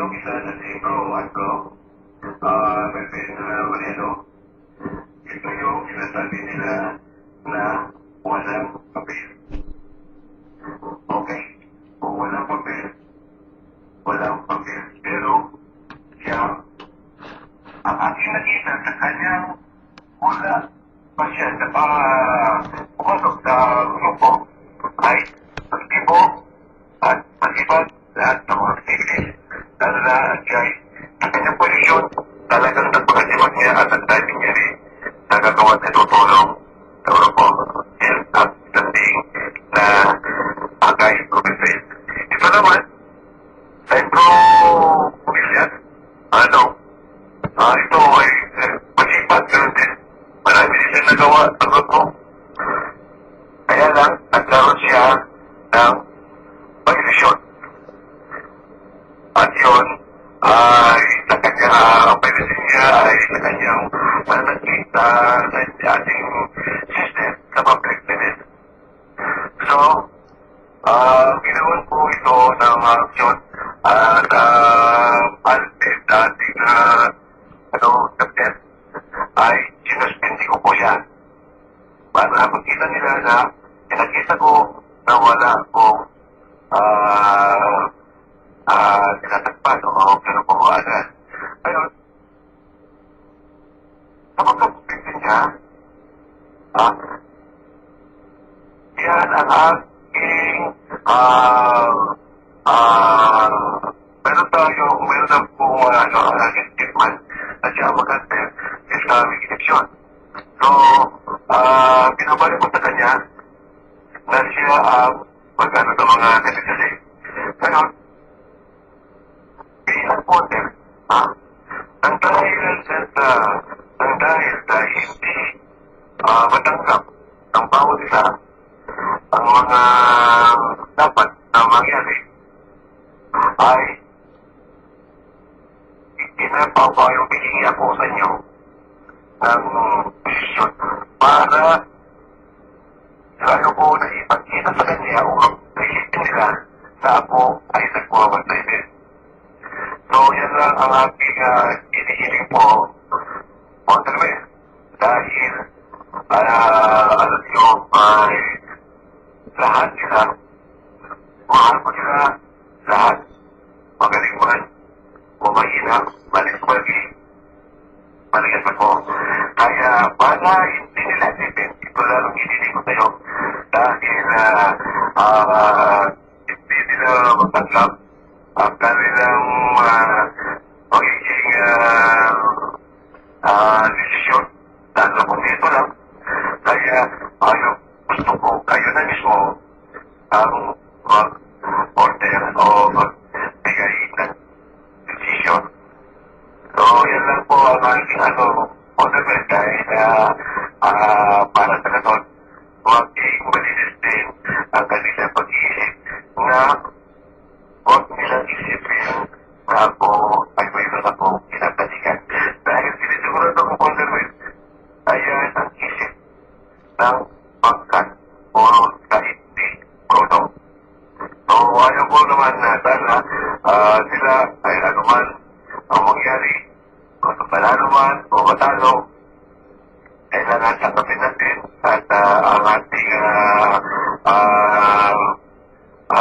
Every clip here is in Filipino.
yung isa na si Bro Marco, Reverend Mariano, ito yung sinasabi nila na walang papel. Okay, kung walang papel, walang papel. Pero, siya, ang aking nakita sa kanyang wala pa siya sa pumasok sa grupo ay aktibo at masipag lahat ng mga activities. Lalo na siya ay sa kanyang posisyon talagang napakasipag niya at ang timing niya rin nagagawa at tutulong sa grupo. Yan at standing na agay kumipin. Ito naman, Sentro Pumilyan, ito ay masipag ganun din. Marami din siya nagawa sa grupo. Kaya lang, nagkaroon siya ng pag-ilisyon. At yun ay sa kanyang pag-ilisyon niya ay sa kanyang mananaglit sa ating system sa public service. So, ginawan po ito ng aksyon at alpid ating subject ay sinuspindi ko po siya. Para makita nila na pinakita ko na wala akong tinatakpan o pinupukuanan. Ngayon, sa pagkapuspindi niya, yan ang aking meron na pong statement na siya mag-attend sa election. So, pinabalik ko sa kanya na siya magano sa mga nalisali. Ngayon, bilang voter, ang dahil hindi matanggap ng bawat isa ang mga dapat na mangyari ay yung hihingi ako sa inyo ng posisyon para lalo ko na ipagkita sa kanya o naisipin nila na ako ay nagwawantay din. So, yan lang ang aking hinihiling po, Waterman, dahil alam nyo ay lahat sila, mahal ko sila lahat, magaling man, o mahina, malis-mali, maligas ako. Kaya para hindi nila isipin, ito lang hinihiling ko sa'yo, dahil hindi nila matanggap ang kanilang magiging desisyon, lalo kung dito lang. Kaya gusto ko, kayo na mismo ang mag-order o magbigay ng decision. So, yan lang po ang aking order dahil para sa ganon, maging malinis din ang kanilang pag-iisip na huwag nilang isipin na ako ay mayroon ako pinapasikan. Dahil sinisigurado ko order ayan ang isip ng pagkat o kahit di proto. So, ayaw ko naman na sana sila ay anuman ang mangyari kung panalo man o matalo, kailangan tanggapin natin at ang ating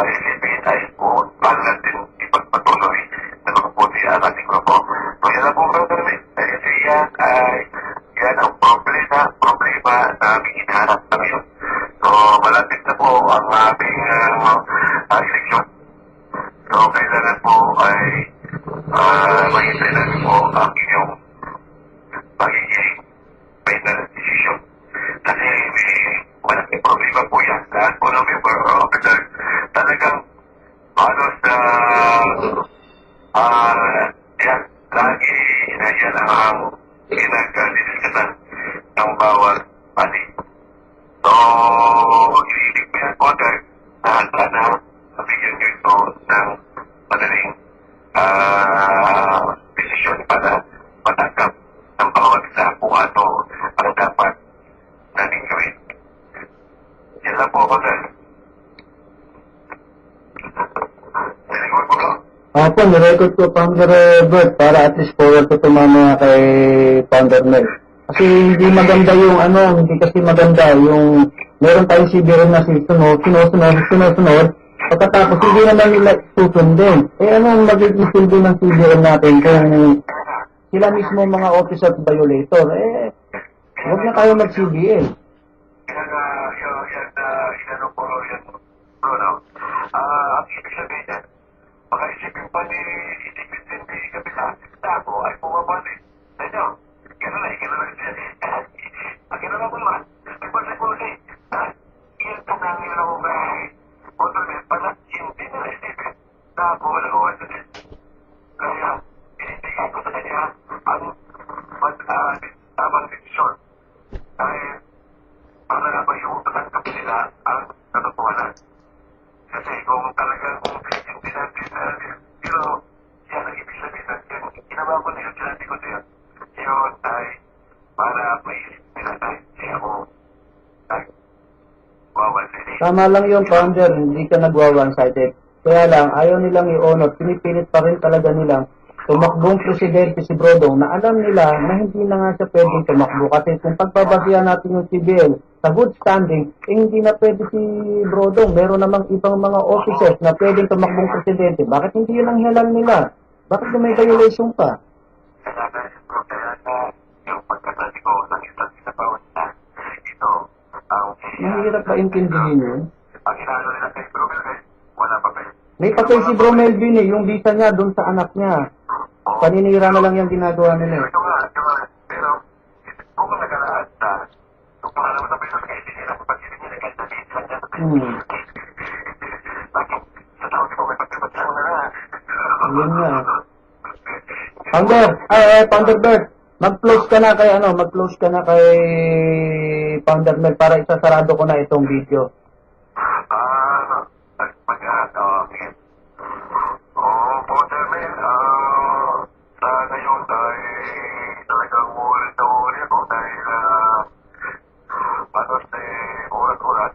isipin ay po para natin ipagpatuloy na magpupunti ang ating grupo. So, yan ang po brother dahil yan ay yan ang problema na aming hinahanap na ngayon. So, malapit na po ang aming eleksyon. So, kailangan po ay mahintay namin po ang inyong magiging final decision. Kasi may malaking problema po yan. Lahat po ng member officer talagang halos yan, lagi na yan ang pinag-discusan ng bawat pati. So, hinihiling ko yan order na handa na mabigyan nyo ito ng madaling desisyon para matanggap ng bawat isa kung ano ang dapat natin gawin. Yan lang po ako, sir. Opo, nirecord ko Founder Bert para at least forward ko tumama kay Founder Mel. Kasi hindi maganda yung hindi kasi maganda yung meron tayong CBR na sinusunod, pagkatapos hindi naman nila susundin. Ano ang magiging sundo ng CBR natin kung sila mismo mga officer violator? Huwag na tayo mag-CBL. Inano ko yan, Bruno. Ang ibig sabihin yan, baka isipin pa ni Kapita, na ako ay bumabalik. Ano? Ganun siya. Ang ginawa ko naman, nagpasay ko ulit. Iyan ito na ang ginawa ko kay Controlman, pala hindi na isipin na ako wala ko din. Kaya, inindigay ko sa kanya ang tamang desisyon. Dahil, para nga ba yung tanggap nila ang katotohanan. Kasi kung talagang hindi natin pero yan ang ibig sabihin natin, ginawa ko na yun, sinabi ko na yun ay para maisip nila tayo siya ako ay wawan-sided. Tama lang yung Founder, hindi ka nagwa-one-sided. Kaya lang, ayaw nilang i-honor, pinipilit pa rin talaga nilang tumakbong presidente si Brodong na alam nila na hindi na nga siya pwedeng tumakbo kasi kung pagbabasihan natin yung CBL sa good standing, hindi na pwede si Brodong. Meron namang ibang mga officers na pwedeng tumakbong presidente. Bakit hindi yun ang halal nila? Bakit may violation pa? Kaya yung pagkatali ko ng isang bawat na ito ang Mahirap ba intindihin yun? ang inaano nila kay Bromel wala pa ba? May papel si Bro Melvin yung visa niya doon sa anak niya. Paninira na lang yung ginagawa nila. Ito nga, pero kung nagkaraan kung paano mo sabihin sa hindi nila kapatid nila kahit na visa niya. Bakit? Sa tao di ko may pagkabatang na. Yun nga. Founder Bert, mag-close ka na kay Founder Mel para isasarado ko na itong video. Waterman, sa ngayon ay talagang worry ako dahil panos oras-oras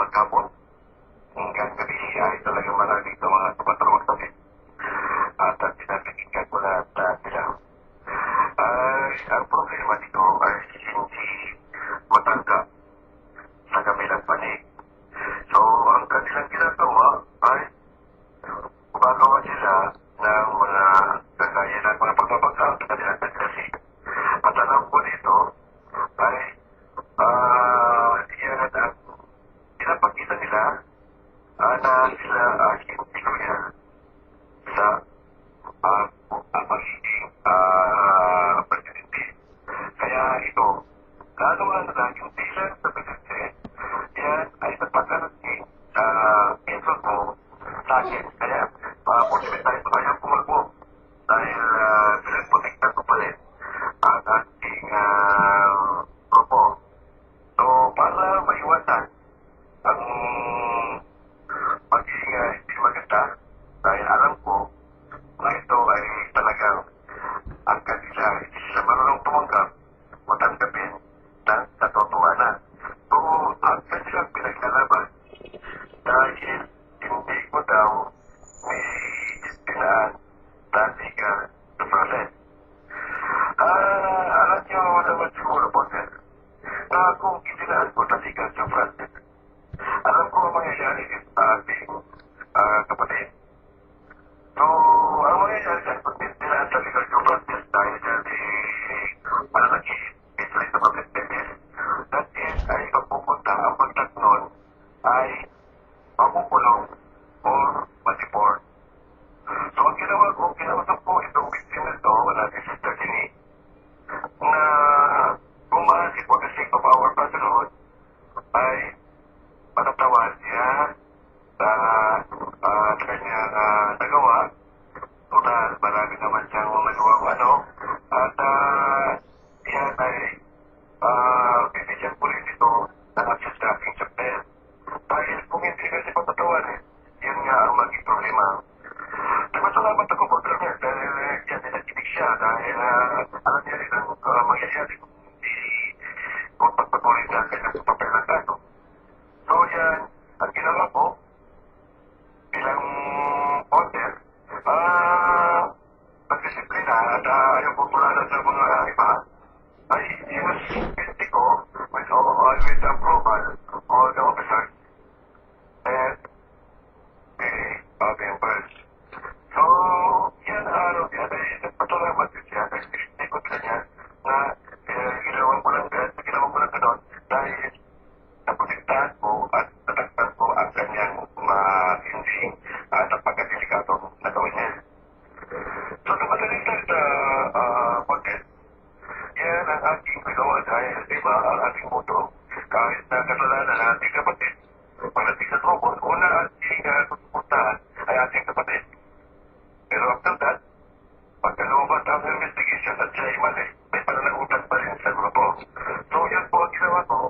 magkapon hanggang gabi ay talagang maraming sa mga tumatawag sa akin at pinapikinggan ko lahat sila. Ang problema dito ay hindi matanggap sa kabilang panig. So, ang kanilang ginagawa ay gumagawa sila ng mga kagaya ng mga pagbabagsak sa kanilang kasi. At alam ko dito ay yan ang pinapakita nila na sila hindi ko yan sa magiging presidente. Kaya ito, lalo na yung bilang sa presidente, yan ay nagpagkarating sa pinsan ko sa akin. Kaya, posible tayo sa kanyang pumalbo. Dahil pinagprotektan ko pa rin ang ating grupo. So, para maiwasan ang magiging hindi maganda, dahil alam ko na ito ay talagang ang kanila hindi sila marunong tumanggap o tanggapin ng katotohanan. So, ang kanilang pinaglalaban dahil hindi ko daw may pinaan dati ka sa process. Alam nyo naman siguro po, sir, na kung itinaan ko dati ka sa process, alam ko ang mangyayari sa ating kapatid. So, ang mangyayari sa kung itinaan sa legal due process dahil dati malalaki, it's like the public business, that is, ay pagpupunta ang pagtat nun ay makukulong or ma-deport. So, ang ginawa ko, kinausap ko itong victim na ito, wala din si Dini, na kung maasip o the sake of our brotherhood, ay patatawan niya sa kanyang nagawa. Total, marami naman siyang nagawa at yan ay bibigyan ko rin ito ng access tracking chapter. Dahil kung hindi kasi patatawan yun nga ang maging problema. Nagpasalamat ako po niya dahil yan nagkinig siya dahil alam niya rin ang mangyayari kung hindi kung pagpatuloy na kanyang papel ng kaso. So yan, ang ginawa ko bilang ang ating nagawa dahil, di ba, ang ating moto, kahit na kasalanan ng ating kapatid, pagdating sa trouble, una ating pupuntahan ay ating kapatid. Pero after that, pagka lumabas ang investigation at siya ay mali, may pananagutan pa rin sa grupo. So yan po ang ginawa ko,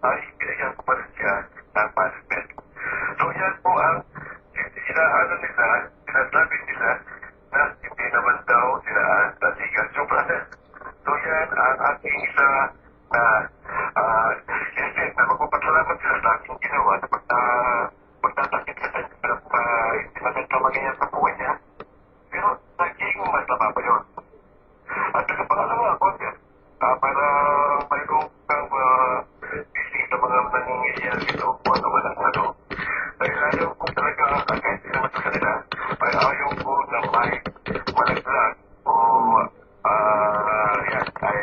ay binigyan ko pa rin siya ng punishment. So yan po ang sinaano nila, sinasabi nila na hindi naman daw sila nasigas yung process. So yan ang aking isa na instead na magpapasalamat sila sa aking ginawa na pagtatakit sa hindi maganda mangyayari sa buhay niya. Pero naging masama pa yun. At saka pangalawa, content, para mayroong kang busy sa mga nangyayari dito kung ano man ang ano. Dahil ayaw ko talaga, kahit hindi naman sa kanila, ay ayaw ko na may malaglag o yan ay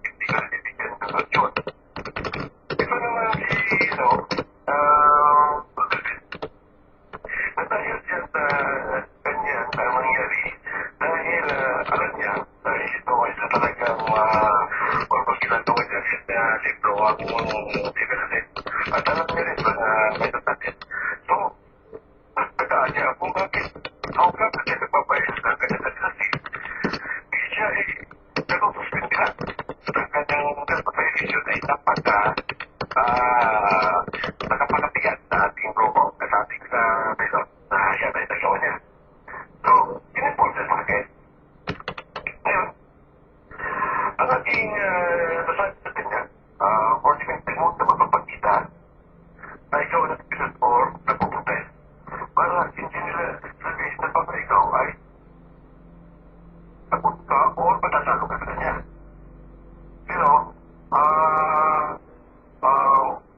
hindi ka nabibigyan ng aksyon. Ito naman dahil dyan sa kanya na mangyari, dahil alam niya, dahil ito ay sa talagang purpose ginagawa niya na libro akong development. At alam niya rin sa may natin. So, nagtagaan niya kung bakit how come na siya nagpabayas ng kanyang administrative. Hindi siya nagpupuspindihan ng kanyang transportation ay nakapagapigan sa ating grupo at sa ating pilot na siya ay nagawa niya. So, in-import sa akin. Ngayon, ang ating nasabi natin niya, for the minimum na mapapagkita na ikaw ang nagpisan or nagpupuntes para hindi nila sabihin na baka ikaw ay takot ka or matasalo ka sa kanya. Pero,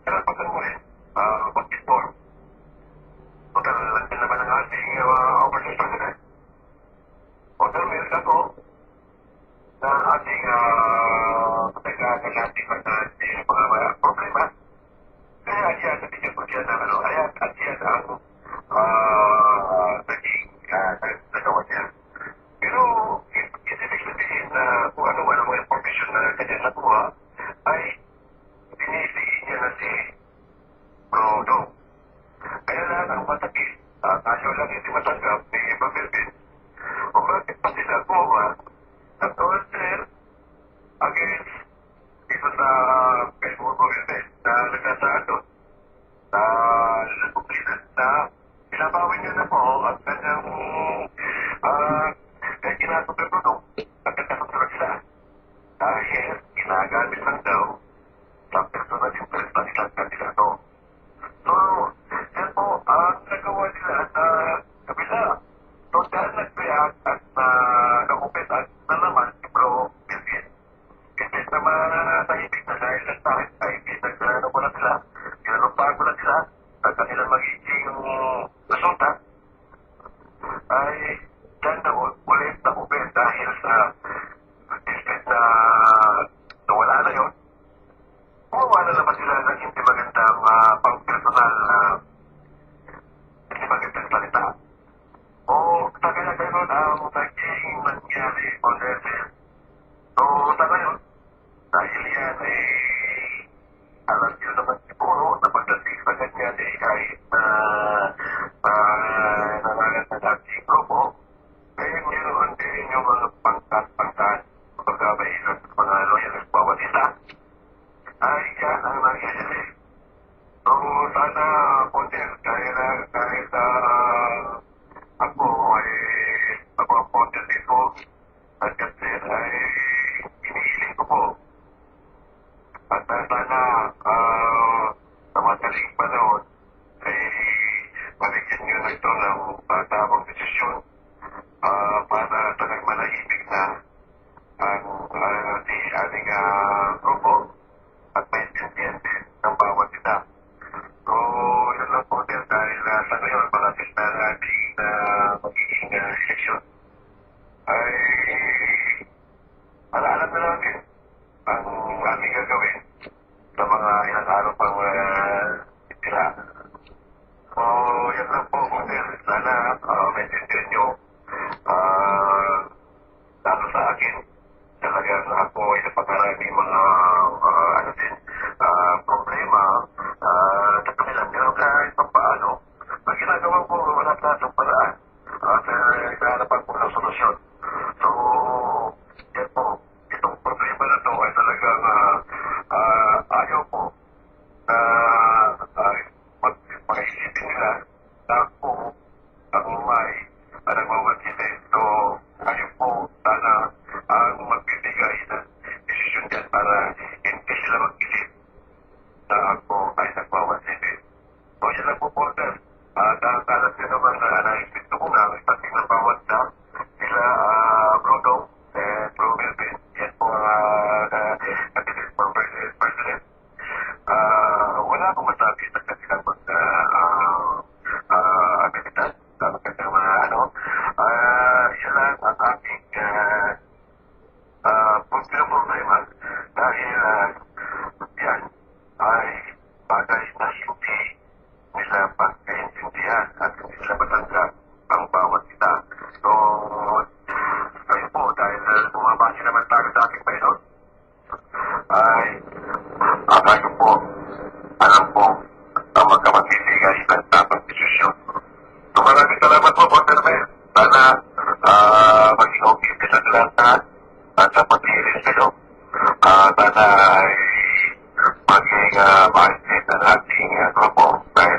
kailangan mo rin mag-inform. Total lang din naman ang ating overseas president. O meron ako na ating nagkakan natin mga problema. Kaya siya nabigyan ko siya ng at siya ang naging nagawa niya. Pero, ibig sabihin na kung ano man ang mga information na kanya nakuha, ay piniliin niya na si Brodo. Kaya lahat ang matakit, ayaw lang hindi matanggap ni Babilbin. O bakit pa sila gumawa ng order against ito sa Facebook Babilbin na nagsasaad doon na nagpuplinan na pinabawin niya na po ang kanyang ginagawa ng Brodo at nagkasusunod sila. Dahil ginagamit lang daw sa personal interest ng isang kandidato. So, yan po ang nagawa nila sa kabila. So, dahil nag-react at nakupit at na naman si Bro Bilgin. Imbes na matahimik na dahil sa tayo ay pinag-ano mo na sila, pinalumpaan mo na sila at kanilang magiging resulta ay dyan na ulit nakupit dahil sa instead na nawala na yun. Gumawa na naman sila ng hindi magandang pang-personal hindi magandang salita. O sa kanya gano'n ang naging nangyari o level. So sa ngayon, dahil yan ay alam nyo naman siguro na pagdating sa ganyan ay kahit na nangalan na dating grupo, kaya meron din yung mga pangkat, pagkabahilan sa mga loyalist bawat isa. Ay yan ang nangyayari. So sana Ponter, kahit ako ay Ponter dito at kasi ay iniiling ko po. At sana sa madaling panahon ay maligyan nyo na ito ng tamang desisyon para talagang manahimik na ang ating grupo at maintindihan din ng bawat isa. So, yun lang po din dahil sa ngayon, malapit na ating magiging eleksyon. Ay, alam na natin ang aming gagawin sa mga ilang araw pang itira. So, yun lang po po din. Sana maintindihan nyo lalo sa akin talagang ako ay napaka maraming mga ano din, problema sa kanila. Pero kahit pa paano, ang ginagawa ko, wala ng paraan sa harapan ko ng solusyon. So, yan po, itong problema na to ay talagang ayaw po na mag-isipin nila na ako ang may nagmawansite. So, ayaw po sana ang magbibigay na desisyon dyan para hindi sila mag-isip na ako ay nagmawansite. So, yan lang po po, sir. Kalat din naman na na-expect ko nga, pati ng bawat na sila Bruno, Bro Melvin, yan po candidate for president. Wala akong masabi sa kanilang abilidad, sa kanilang mga yan lang ang aking problema dahil yan ay bagay na hindi nila pagkaintindihan at hindi sila matanggap ang bawat isa. So, kayo po, dahil bumabasi naman tayo sa aking painod, ay kayo po, alam po, ang magkamagbibigay ng tamang desisyon. So, maraming salamat po, Dr. Mel. Sana maging okay sila lahat at sa pag-iilis nilo. Sana ay maging maayos din ang ating grupo dahil